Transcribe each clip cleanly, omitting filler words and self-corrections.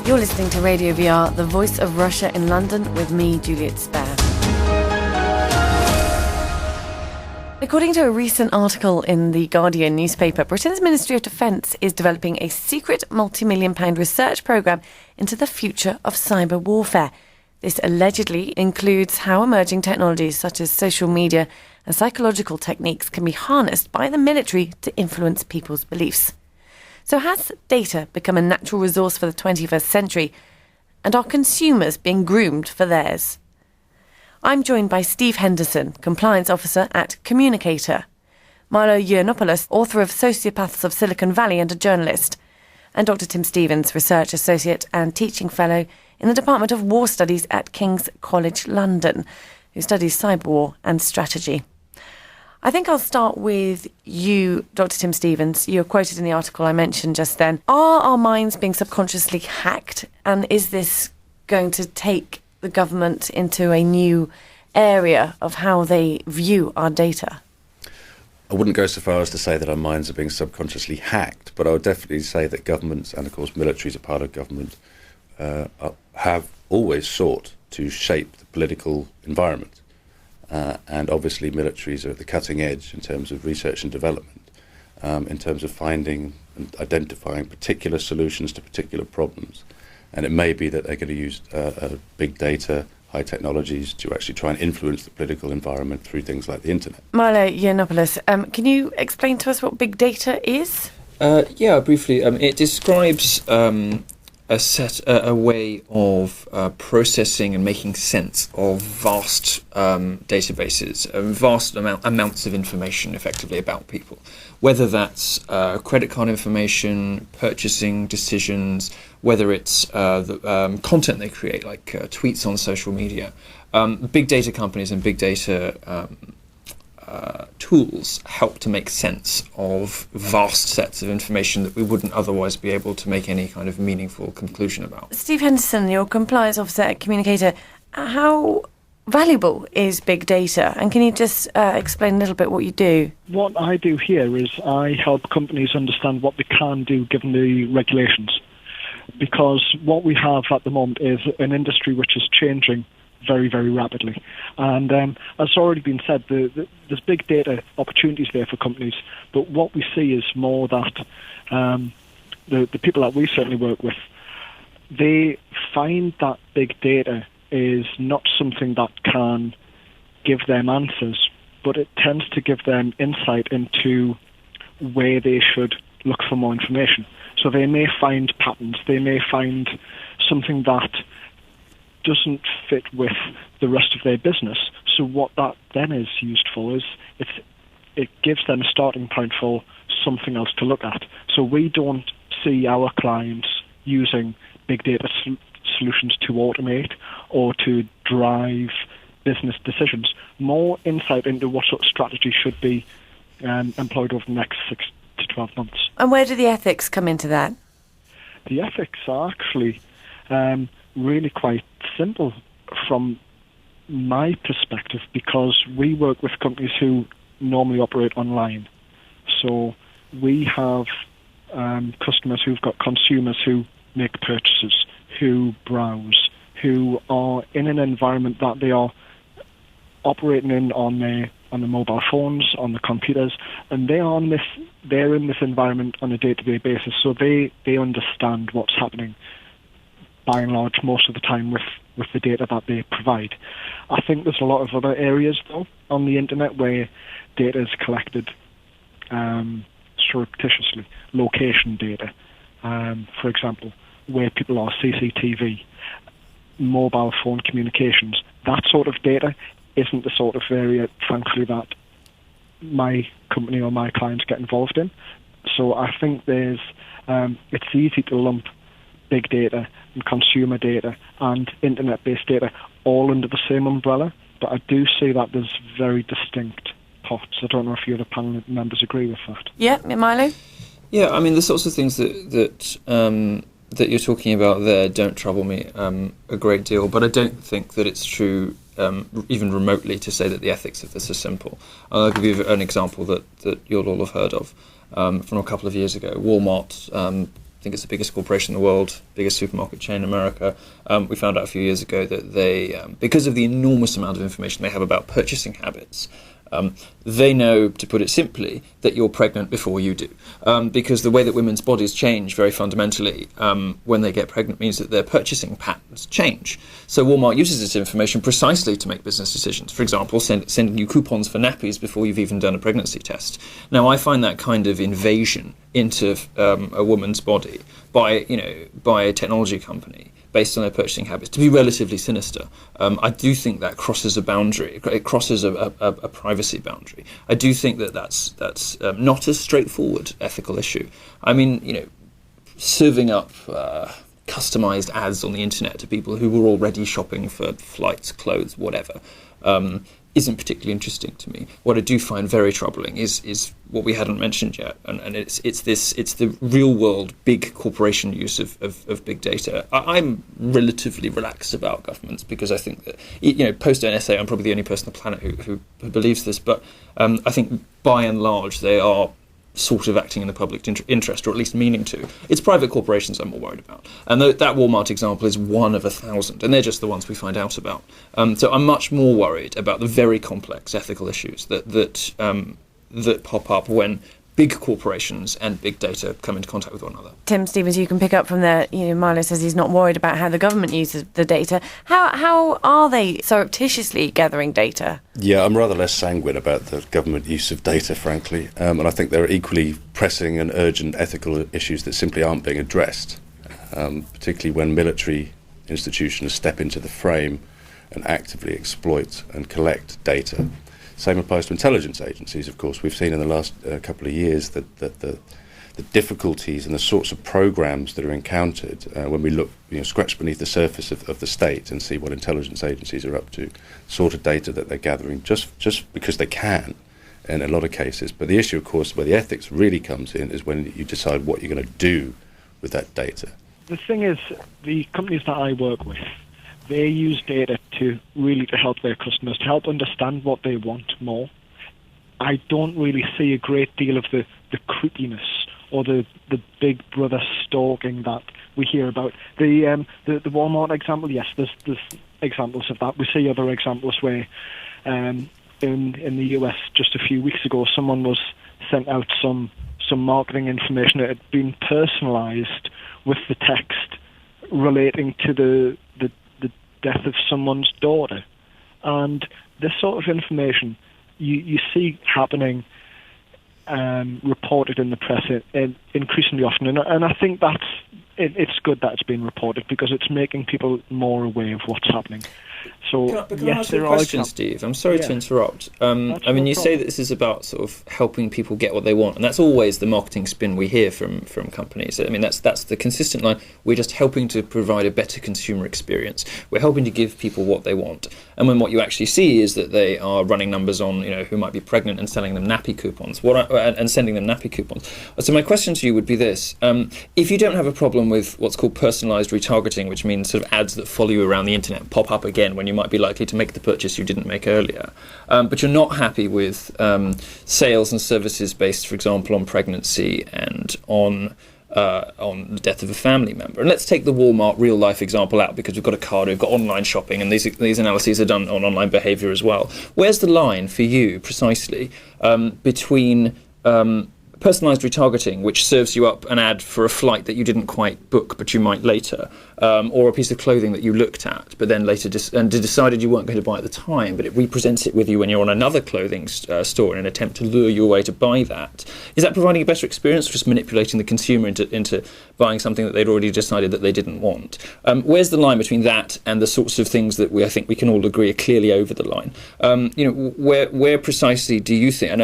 You're listening to Radio VR, the voice of Russia in London, with me, Juliet Spare. According to a recent article in The Guardian newspaper, Britain's Ministry of Defence is developing a secret multi-million-pound research programme into the future of cyber warfare. This allegedly includes how emerging technologies such as social media and psychological techniques can be harnessed by the military to influence people's beliefs. So has data become a natural resource for the 21st century? And are consumers being groomed for theirs? I'm joined by Steve Henderson, Compliance Officer at Communicator, Milo Yiannopolous, author of Sociopaths of Silicon Valley and a journalist, and Dr. Tim Stevens, Research Associate and Teaching Fellow in the Department of War Studies at King's College London, who studies cyber war and strategy. I think I'll start with you, Dr. Tim Stevens. You're quoted in the article I mentioned just then. Are our minds being subconsciously hacked? And is this going to take the government into a new area of how they view our data? I wouldn't go so far as to say that our minds are being subconsciously hacked, but I would definitely say that governments, and of course military is a part of government, have always sought to shape the political environment. And obviously militaries are at the cutting edge in terms of research and development, in terms of finding and identifying particular solutions to particular problems. And it may be that they're going to use big data, high technologies to actually try and influence the political environment through things like the internet. Milo Yiannopolous, can you explain to us what big data is? Yeah, briefly. It describes a way of processing and making sense of vast databases, vast amounts of information, effectively, about people. Whether that's credit card information, purchasing decisions, whether it's the content they create, like tweets on social media. Big data companies and big data tools help to make sense of vast sets of information that we wouldn't otherwise be able to make any kind of meaningful conclusion about. Steve Henderson, your compliance officer at Communicator, how valuable is big data? And can you just explain a little bit what you do? What I do here is I help companies understand what they can do given the regulations. Because what we have at the moment is an industry which is changing very, very rapidly. And as already been said, there's big data opportunities there for companies, but what we see is more that the people that we certainly work with, they find that big data is not something that can give them answers, but it tends to give them insight into where they should look for more information. So they may find patterns, they may find something that doesn't fit with the rest of their business. So what that then is used for is it gives them a starting point for something else to look at. So we don't see our clients using big data solutions to automate or to drive business decisions. More insight into what sort of strategy should be employed over the next 6 to 12 months. And where do the ethics come into that? The ethics are actually really quite simple from my perspective, because we work with companies who normally operate online. So we have customers who've got consumers who make purchases, who browse, who are in an environment that they are operating in on their mobile phones, on the computers, and they're in this environment on a day-to-day basis. So they understand what's happening by and large most of the time with the data that they provide. I think there's a lot of other areas though on the internet where data is collected surreptitiously. Location data, for example, where people are, CCTV, mobile phone communications. That sort of data isn't the sort of area, thankfully, that my company or my clients get involved in. So I think it's easy to lump big data and consumer data and internet-based data all under the same umbrella, but I do see that there's very distinct pots. I don't know if you other panel members agree with that. Yeah, Milo? Yeah, I mean, the sorts of things that you're talking about there don't trouble me a great deal, but I don't think that it's true even remotely to say that the ethics of this are simple. I'll give you an example that you'll all have heard of from a couple of years ago. Walmart, think it's the biggest corporation in the world, biggest supermarket chain in America. We found out a few years ago that they, because of the enormous amount of information they have about purchasing habits, they know, to put it simply, that you're pregnant before you do. Because the way that women's bodies change very fundamentally when they get pregnant means that their purchasing patterns change. So Walmart uses this information precisely to make business decisions. For example, sending you coupons for nappies before you've even done a pregnancy test. Now, I find that kind of invasion into a woman's body by a technology company based on their purchasing habits to be relatively sinister. I do think that crosses a boundary. It crosses a privacy boundary. I do think that that's not a straightforward ethical issue. I mean, serving up customized ads on the internet to people who were already shopping for flights, clothes, whatever, isn't particularly interesting to me. What I do find very troubling is what we hadn't mentioned yet, and it's the real world big corporation use of big data. I'm relatively relaxed about governments because I think that, post NSA, I'm probably the only person on the planet who believes this, but I think by and large they are sort of acting in the public interest, or at least meaning to. It's private corporations I'm more worried about. And that Walmart example is one of 1,000, and they're just the ones we find out about. So I'm much more worried about the very complex ethical issues that pop up when big corporations and big data come into contact with one another. Tim Stevens, you can pick up from there. Milo says he's not worried about how the government uses the data. How are they surreptitiously gathering data? Yeah, I'm rather less sanguine about the government use of data, frankly. And I think there are equally pressing and urgent ethical issues that simply aren't being addressed, particularly when military institutions step into the frame and actively exploit and collect data. Same applies to intelligence agencies, of course. We've seen in the last couple of years that the difficulties and the sorts of programs that are encountered when we look, scratch beneath the surface of the state and see what intelligence agencies are up to, sort of data that they're gathering just because they can in a lot of cases. But the issue, of course, where the ethics really comes in is when you decide what you're going to do with that data. The thing is, the companies that I work with, they use data to help their customers, to help understand what they want more. I don't really see a great deal of the creepiness or the big brother stalking that we hear about. The Walmart example, yes, there's examples of that. We see other examples where in the US just a few weeks ago, someone was sent out some marketing information that had been personalised with the text relating to the death of someone's daughter. And this sort of information you see happening reported in the press increasingly often, and I think it's good that it's being reported because it's making people more aware of what's happening. So can I ask you a question, Steve? I'm sorry to interrupt. You say that this is about sort of helping people get what they want, and that's always the marketing spin we hear from companies. I mean, that's the consistent line. We're just helping to provide a better consumer experience. We're helping to give people what they want. And when what you actually see is that they are running numbers on, who might be pregnant and selling them nappy coupons, and sending them nappy coupons. So my question to you would be this: if you don't have a problem with what's called personalised retargeting, which means sort of ads that follow you around the internet and pop up again when you might be likely to make the purchase you didn't make earlier, but you're not happy with sales and services based, for example, on pregnancy and on the death of a family member. And let's take the Walmart real life example out because we've got a card, we've got online shopping, and these analyses are done on online behaviour as well. Where's the line for you precisely between personalised retargeting, which serves you up an ad for a flight that you didn't quite book but you might later, or a piece of clothing that you looked at but then later decided you weren't going to buy at the time, but it represents it with you when you're on another clothing store in an attempt to lure you away to buy that? Is that providing a better experience, or just manipulating the consumer into buying something that they'd already decided that they didn't want? Where's the line between that and the sorts of things that I think we can all agree are clearly over the line? Where precisely do you think, and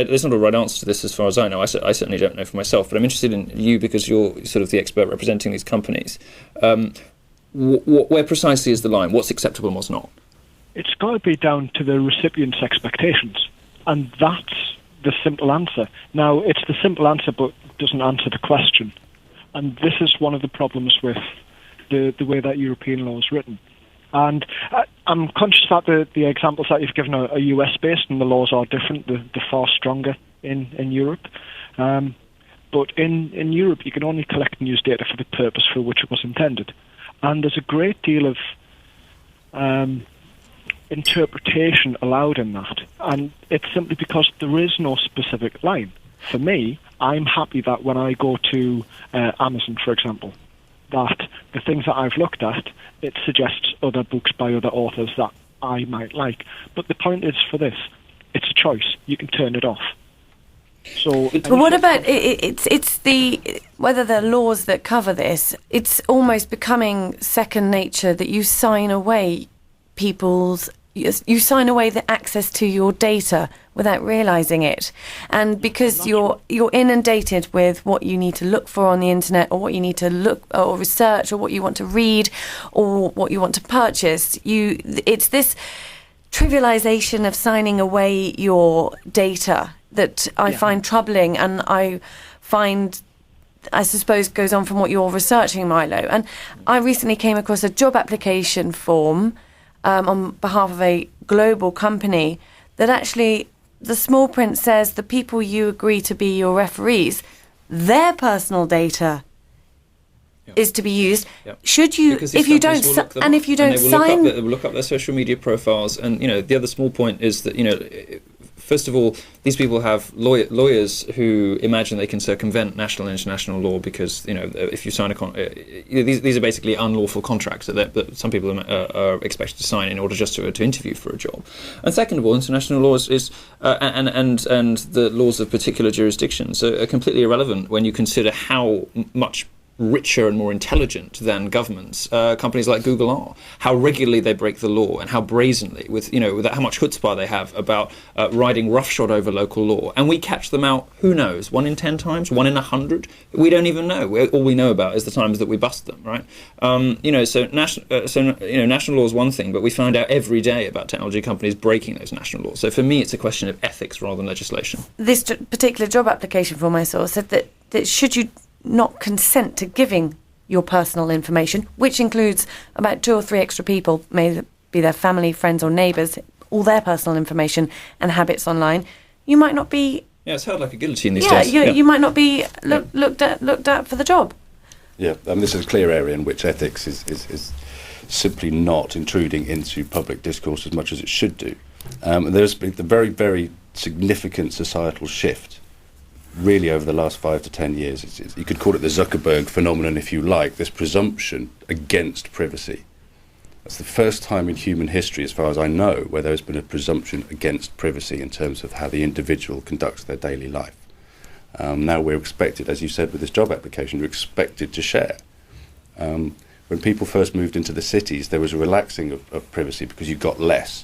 there's not a right answer to this as far as I know, I certainly don't know for myself, but I'm interested in you because you're sort of the expert representing these companies. Where precisely is the line? What's acceptable and what's not? It's got to be down to the recipient's expectations, and that's the simple answer. Now, it's the simple answer, but doesn't answer the question. And this is one of the problems with the way that European law is written. And I'm conscious that the examples that you've given are US-based, and the laws are different. They're far stronger in Europe. But But in Europe, you can only collect and use data for the purpose for which it was intended. And there's a great deal of interpretation allowed in that. And it's simply because there is no specific line. For me, I'm happy that when I go to Amazon, for example, that the things that I've looked at, it suggests other books by other authors that I might like. But the point is, for this, it's a choice. You can turn it off. So, but what about it's the whether the laws that cover this? It's almost becoming second nature that you sign away you sign away the access to your data without realising it, and because you're inundated with what you need to look for on the internet, or what you need to look or research, or what you want to read, or what you want to purchase. It's this trivialisation of signing away your data that I find troubling, and I suppose goes on from what you're researching, Milo. And I recently came across a job application form on behalf of a global company that actually the small print says the people you agree to be your referees, their personal data is to be used. Should you, if you don't sign, they will look up their social media profiles, and the other small point is that first of all, these people have lawyers who imagine they can circumvent national and international law because, if you sign these are basically unlawful contracts that some people are expected to sign in order just to interview for a job. And second of all, international laws and the laws of particular jurisdictions are completely irrelevant when you consider how much richer and more intelligent than governments companies like Google are, how regularly they break the law and how brazenly, with how much chutzpah they have about riding roughshod over local law, and we catch them out, who knows, 1 in 10 times, 1 in 100, we don't even know. All we know about is the times that we bust them, right? So national law is one thing, but we find out every day about technology companies breaking those national laws. So for me, it's a question of ethics rather than legislation. This particular job application form I saw said that should you not consent to giving your personal information, which includes about 2 or 3 extra people, may be their family, friends or neighbours, all their personal information and habits online, you might not be... Yeah, it's held like a guillotine these days. You might not be looked at for the job. Yeah, this is a clear area in which ethics is simply not intruding into public discourse as much as it should do. There's been the very, very significant societal shift really over the last 5 to 10 years. You could call it the Zuckerberg phenomenon if you like, this presumption against privacy. That's the first time in human history, as far as I know, where there has been a presumption against privacy in terms of how the individual conducts their daily life. Now we're expected, as you said with this job application, you're expected to share. When people first moved into the cities, there was a relaxing of privacy because you got less.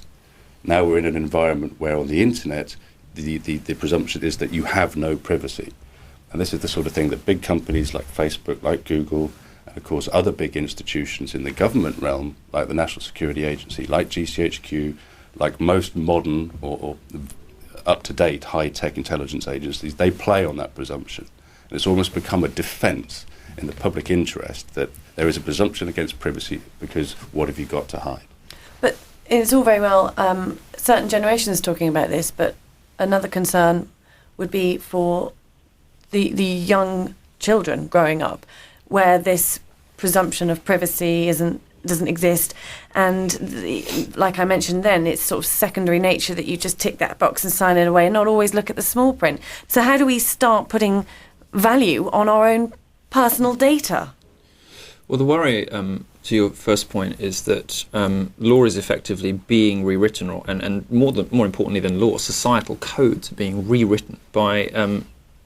Now we're in an environment where on the internet, the presumption is that you have no privacy. And this is the sort of thing that big companies like Facebook, like Google, and of course other big institutions in the government realm, like the National Security Agency, like GCHQ, like most modern or up-to-date high-tech intelligence agencies, they play on that presumption. And it's almost become a defence in the public interest that there is a presumption against privacy because what have you got to hide? But it's all very well certain generations talking about this, but another concern would be for the young children growing up, where this presumption of privacy doesn't exist, and like I mentioned then, it's sort of secondary nature that you just tick that box and sign it away and not always look at the small print. So how do we start putting value on our own personal data? Well, the worry, to your first point, is that law is effectively being rewritten, and more importantly than law, societal codes are being rewritten by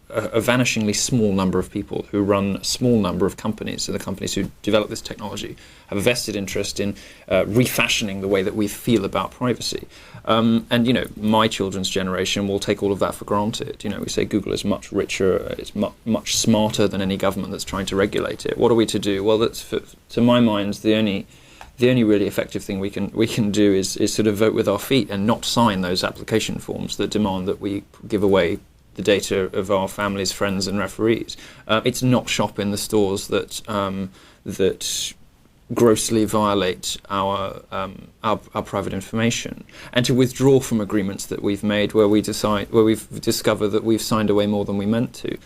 a vanishingly small number of people who run a small number of companies. So the companies who develop this technology have a vested interest in refashioning the way that we feel about privacy. And my children's generation will take all of that for granted. We say Google is much richer, it's much smarter than any government that's trying to regulate it. What are we to do? Well, to my mind, the only really effective thing we can do is sort of vote with our feet and not sign those application forms that demand that we give away the data of our families, friends, and referees. It's not shop in the stores that grossly violate our private information, and to withdraw from agreements that we've made where we've discovered that we've signed away more than we meant to.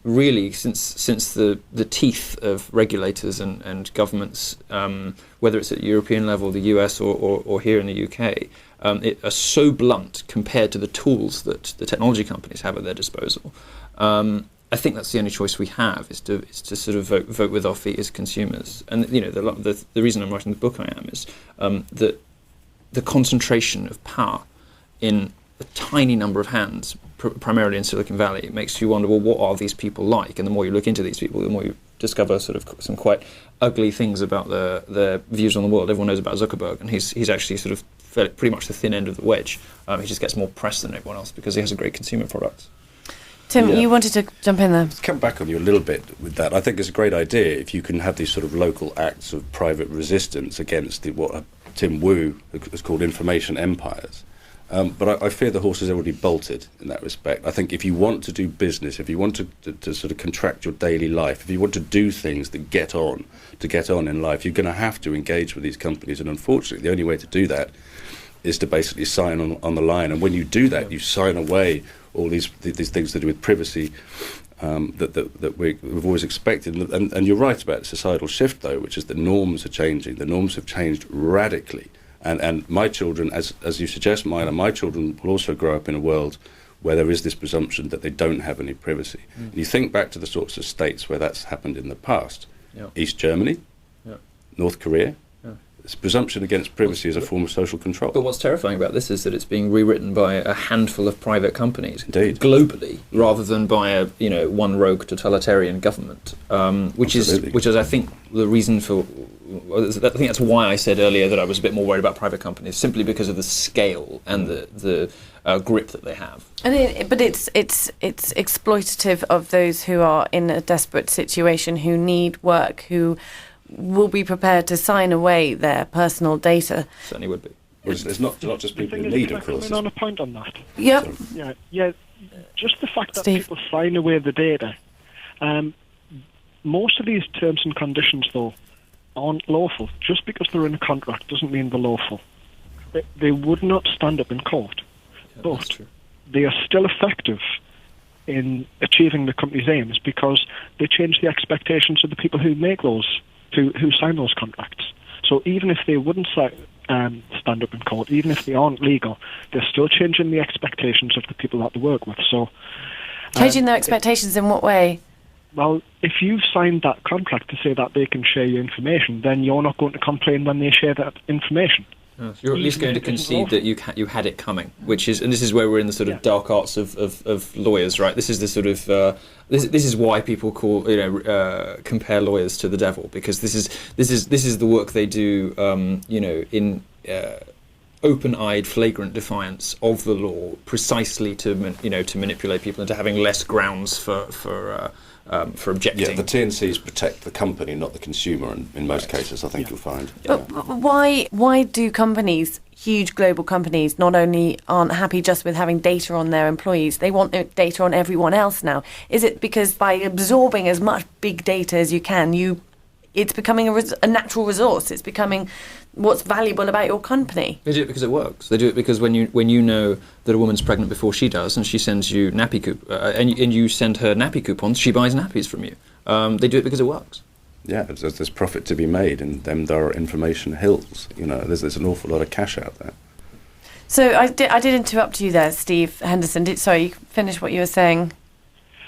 Really, since the teeth of regulators and governments, whether it's at European level, the US, or here in the UK, are so blunt compared to the tools that the technology companies have at their disposal. I think that's the only choice we have, is to sort of vote with our feet as consumers. And the reason I'm writing the book is that the concentration of power in a tiny number of hands, primarily in Silicon Valley, it makes you wonder, well, what are these people like? And the more you look into these people, the more you discover sort of some quite ugly things about their views on the world. Everyone knows about Zuckerberg, and he's actually sort of pretty much the thin end of the wedge. He just gets more press than everyone else because he has a great consumer product. Tim, you wanted to jump in there. To come back on you a little bit with that, I think it's a great idea if you can have these sort of local acts of private resistance against what Tim Wu has called information empires. But I fear the horse has already bolted in that respect. I think if you want to do business, if you want to sort of contract your daily life, if you want to do things that get on in life, you're going to have to engage with these companies. And unfortunately, the only way to do that is to basically sign on the line. And when you do that, you sign away all these things to do with privacy that we've always expected. And you're right about societal shift, though, which is the norms are changing. The norms have changed radically. And my children, as you suggest, Milo, my children will also grow up in a world where there is this presumption that they don't have any privacy. And you think back to the sorts of states where that's happened in the past. East Germany, North Korea. This presumption against privacy is a form of social control. But what's terrifying about this is that it's being rewritten by a handful of private companies, indeed, globally, rather than by one rogue totalitarian government, which is I think the reason for. I think that's why I said earlier that I was a bit more worried about private companies, simply because of the scale and the grip that they have. But it's exploitative of those who are in a desperate situation, who need work, who will be prepared to sign away their personal data. Certainly would be. Well, it's not just people in need, of course. Can I come in on a point on that? Yep. Yeah. Just the fact that Steve. people sign away the data. Most of these terms and conditions, though, aren't lawful. Just because they're in a contract doesn't mean they're lawful. They would not stand up in court, but they are still effective in achieving the company's aims because they change the expectations of the people who make those, who sign those contracts. So even if they wouldn't stand up in court, even if they aren't legal, they're still changing the expectations of the people that they work with. So changing their expectations in what way? Well, if you've signed that contract to say that they can share your information, then you're not going to complain when they share that information. You're at least going to concede that you had it coming, and this is where we're in the sort of dark arts of lawyers, right? This is the sort of this is why people compare lawyers to the devil, because this is the work they do, in open-eyed, flagrant defiance of the law, precisely to manipulate people into having less grounds for objecting. Yeah, the TNCs protect the company, not the consumer, in most cases, I think you'll find. But why do companies, huge global companies, not only aren't happy just with having data on their employees, they want data on everyone else now? Is it because by absorbing as much big data as you can, it's becoming a natural resource? It's becoming what's valuable about your company. They do it because it works. They do it because when you know that a woman's pregnant before she does, and she sends you nappy and you send her nappy coupons, she buys nappies from you. They do it because it works. Yeah, there's profit to be made in them. There are information hills. There's an awful lot of cash out there. So I did interrupt you there, Steve Henderson. Sorry, you finish what you were saying.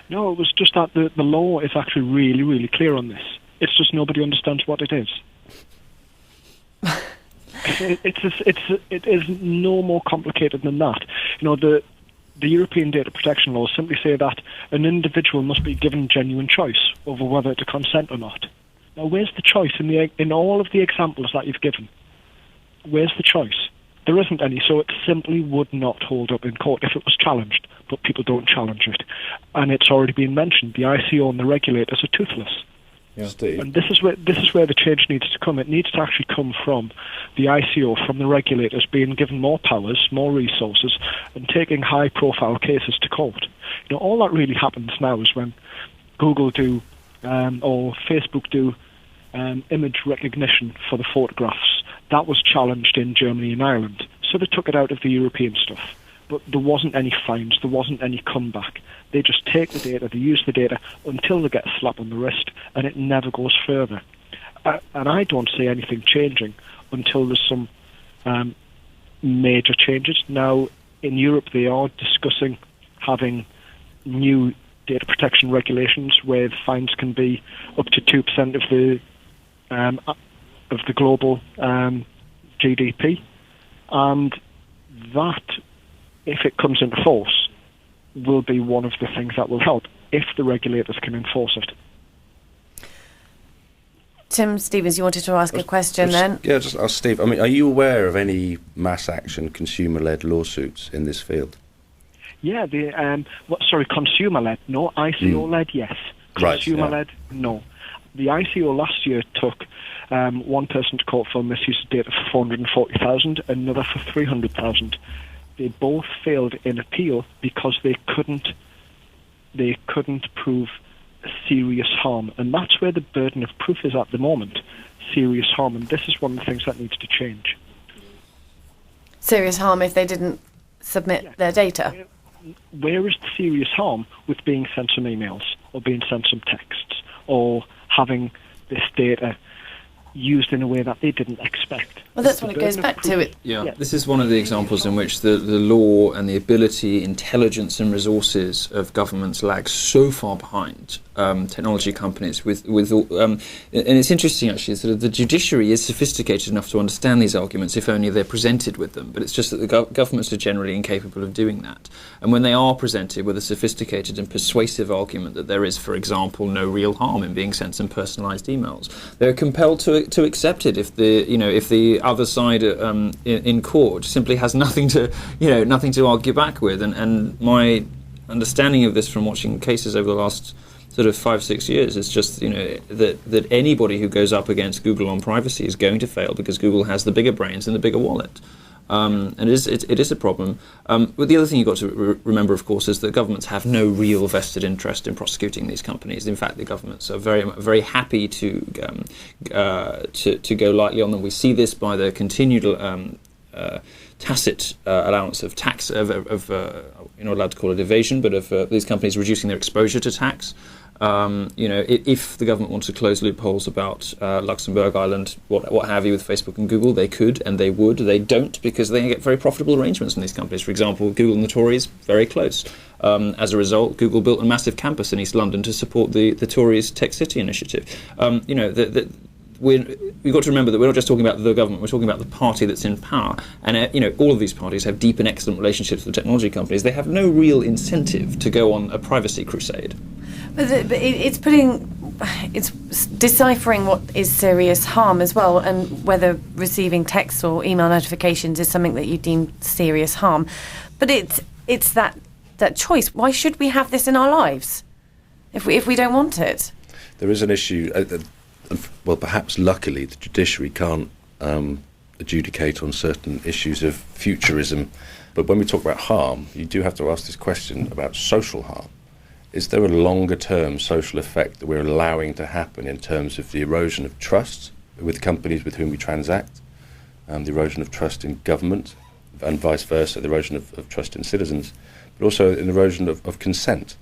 No, it was just that the law is actually really, really clear on this. It's just nobody understands what it is. It is no more complicated than that. The European data protection laws simply say that an individual must be given genuine choice over whether to consent or not. Now, where's the choice in all of the examples that you've given? Where's the choice? There isn't any, so it simply would not hold up in court if it was challenged, but people don't challenge it. And it's already been mentioned, the ICO and the regulators are toothless. Yeah. Steve. And this is where the change needs to come. It needs to actually come from the ICO, from the regulators being given more powers, more resources, and taking high-profile cases to court. All that really happens now is when Google do or Facebook do image recognition for the photographs. That was challenged in Germany and Ireland. So they took it out of the European stuff. But there wasn't any fines, there wasn't any comeback. They just take the data, they use the data until they get a slap on the wrist, and it never goes further. And I don't see anything changing until there's some major changes. Now, in Europe, they are discussing having new data protection regulations where the fines can be up to 2% of the global GDP, and that, if it comes into force, will be one of the things that will help if the regulators can enforce it. Tim Stevens, you wanted to ask a question then? Yeah, just ask Steve. I mean, are you aware of any mass action consumer-led lawsuits in this field? Yeah, consumer-led, no. ICO-led, yes. Consumer-led, no. The ICO last year took one person to court for misuse of data for 440,000, another for 300,000. They both failed in appeal because they couldn't prove serious harm, and that's where the burden of proof is at the moment. Serious harm, and this is one of the things that needs to change. Serious harm if they didn't submit their data. Where is the serious harm with being sent some emails or being sent some texts or having this data used in a way that they didn't expect? Well, that's what it goes back to. Yeah, this is one of the examples in which the law and the ability, intelligence and resources of governments lag so far behind technology companies. And it's interesting, actually, is that the judiciary is sophisticated enough to understand these arguments if only they're presented with them. But it's just that the governments are generally incapable of doing that. And when they are presented with a sophisticated and persuasive argument that there is, for example, no real harm in being sent some personalised emails, they're compelled to accept it if the other side in court simply has nothing to argue back with. And my understanding of this from watching cases over the last sort of 5-6 years is just that anybody who goes up against Google on privacy is going to fail because Google has the bigger brains and the bigger wallet. And it is a problem. But the other thing you've got to remember, of course, is that governments have no real vested interest in prosecuting these companies. In fact, the governments are very, very happy to go lightly on them. We see this by the continued tacit allowance of tax, you're not allowed to call it evasion, but of these companies reducing their exposure to tax. If the government wants to close loopholes about Luxembourg, Ireland, what have you, with Facebook and Google, they could and they would. They don't, because they get very profitable arrangements from these companies. For example, Google and the Tories, very close. As a result, Google built a massive campus in East London to support the Tories' Tech City initiative. We've got to remember that we're not just talking about the government, we're talking about the party that's in power. And all of these parties have deep and excellent relationships with technology companies. They have no real incentive to go on a privacy crusade. But it's deciphering what is serious harm as well, and whether receiving text or email notifications is something that you deem serious harm. But it's that choice. Why should we have this in our lives if we don't want it? There is an issue. Well, perhaps luckily the judiciary can't adjudicate on certain issues of futurism. But when we talk about harm, you do have to ask this question about social harm. Is there a longer-term social effect that we're allowing to happen in terms of the erosion of trust with companies with whom we transact, the erosion of trust in government, and vice versa, the erosion of trust in citizens, but also an erosion of consent?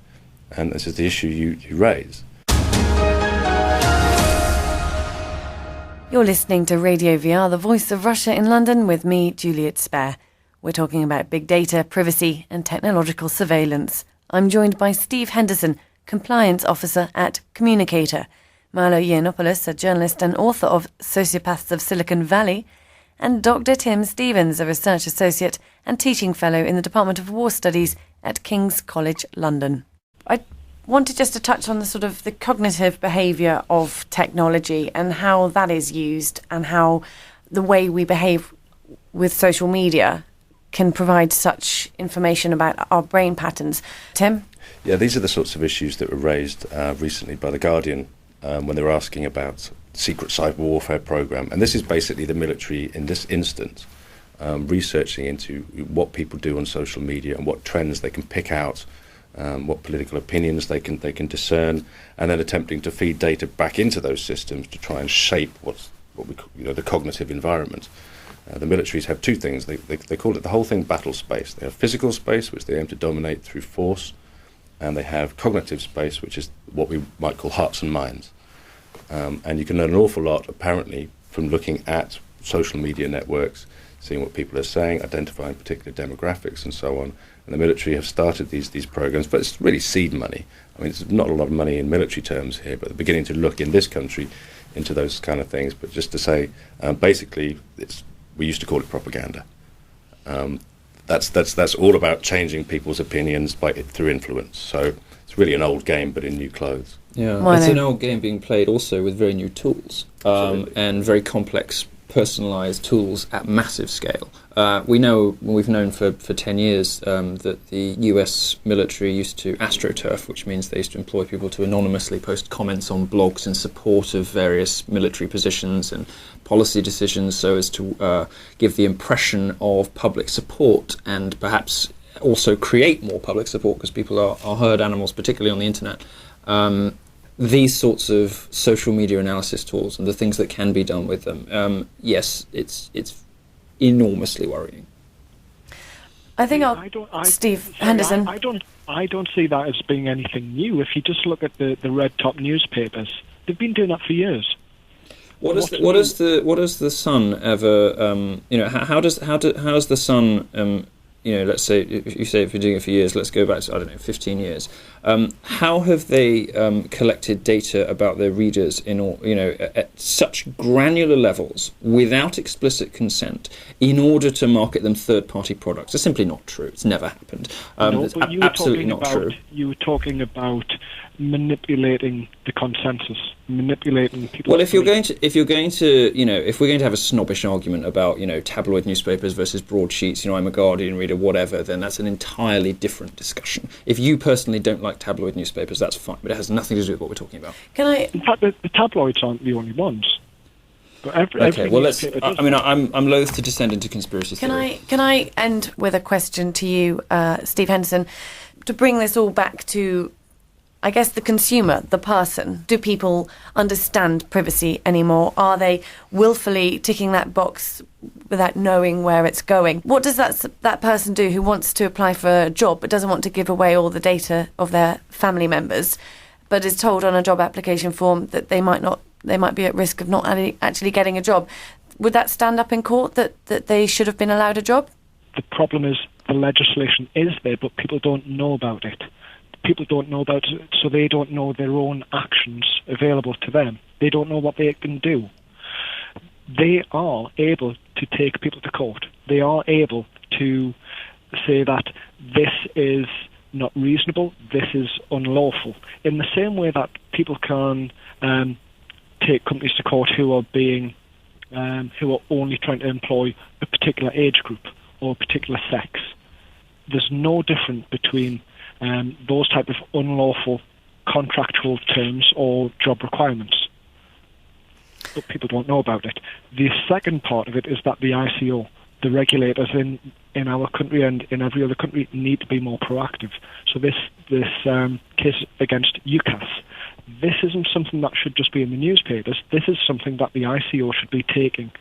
And this is the issue you raise. You're listening to Radio VR, the voice of Russia in London, with me, Juliet Spare. We're talking about big data, privacy and technological surveillance. I'm joined by Steve Henderson, Compliance Officer at Communicator, Milo Yiannopolous, a journalist and author of Sociopaths of Silicon Valley, and Dr. Tim Stevens, a Research Associate and Teaching Fellow in the Department of War Studies at King's College London. I wanted just to touch on the cognitive behaviour of technology and how that is used and how the way we behave with social media can provide such information about our brain patterns. Tim? Yeah, these are the sorts of issues that were raised recently by The Guardian when they were asking about secret cyber warfare program. And this is basically the military, in this instance, researching into what people do on social media and what trends they can pick out what political opinions they can discern, and then attempting to feed data back into those systems to try and shape what we call, the cognitive environment. The militaries have two things. They call it the whole thing battle space. They have physical space, which they aim to dominate through force, and they have cognitive space, which is what we might call hearts and minds. And you can learn an awful lot, apparently, from looking at social media networks, seeing what people are saying, identifying particular demographics and so on. And the military have started these programs, but it's really seed money. I mean, it's not a lot of money in military terms here, but they're beginning to look in this country into those kind of things. But just to say, basically, we used to call it propaganda. That's all about changing people's opinions through influence. So it's really an old game, but in new clothes. Yeah, it's an old game being played also with very new tools and very complex, personalised tools at massive scale. We've known for 10 years that the US military used to astroturf, which means they used to employ people to anonymously post comments on blogs in support of various military positions and policy decisions, so as to give the impression of public support and perhaps also create more public support, because people are herd animals, particularly on the internet. These sorts of social media analysis tools and the things that can be done with them, yes, it's enormously worrying. I think Steve Henderson. I don't see that as being anything new. If you just look at the red top newspapers, they've been doing that for years. What does the Sun ever? How does the Sun? Let's say if you're doing it for years, let's go back to 15 years. How have they collected data about their readers at such granular levels without explicit consent in order to market them third-party products? It's simply not true. It's never happened. It's absolutely not true. You were talking about manipulating the consensus, manipulating people. Well, if we're going to have a snobbish argument about tabloid newspapers versus broadsheets, I'm a Guardian reader, whatever, then that's an entirely different discussion. If you personally don't like tabloid newspapers, that's fine, but it has nothing to do with what we're talking about. In fact, the tabloids aren't the only ones. But I'm loath to descend into conspiracy theory. Can I end with a question to you, Steve Henderson, to bring this all back to, I guess, the consumer, the person. Do people understand privacy anymore? Are they willfully ticking that box without knowing where it's going? What does that person do who wants to apply for a job but doesn't want to give away all the data of their family members, but is told on a job application form that they might be at risk of not actually getting a job? Would that stand up in court, that they should have been allowed a job? The problem is the legislation is there, but people don't know about it. People don't know about it, so they don't know their own actions available to them. They don't know what they can do. They are able to take people to court. They are able to say that this is not reasonable, this is unlawful. In the same way that people can take companies to court who are only trying to employ a particular age group or a particular sex. There's no difference between those type of unlawful contractual terms or job requirements. But people don't know about it. The second part of it is that the ICO, the regulators in our country and in every other country, need to be more proactive. So this case against UCAS, this isn't something that should just be in the newspapers. This is something that the ICO should be taking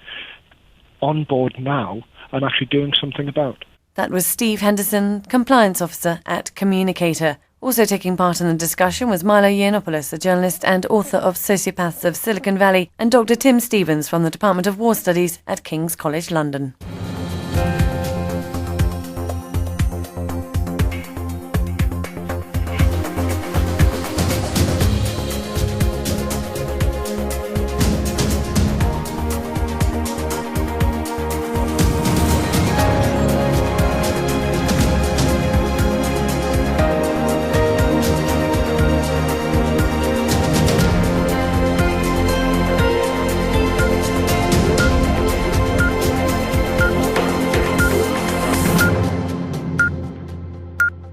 on board now and actually doing something about. That was Steve Henderson, Compliance Officer at Communicator. Also taking part in the discussion was Milo Yiannopolous, a journalist and author of Sociopaths of Silicon Valley, and Dr. Tim Stevens from the Department of War Studies at King's College London.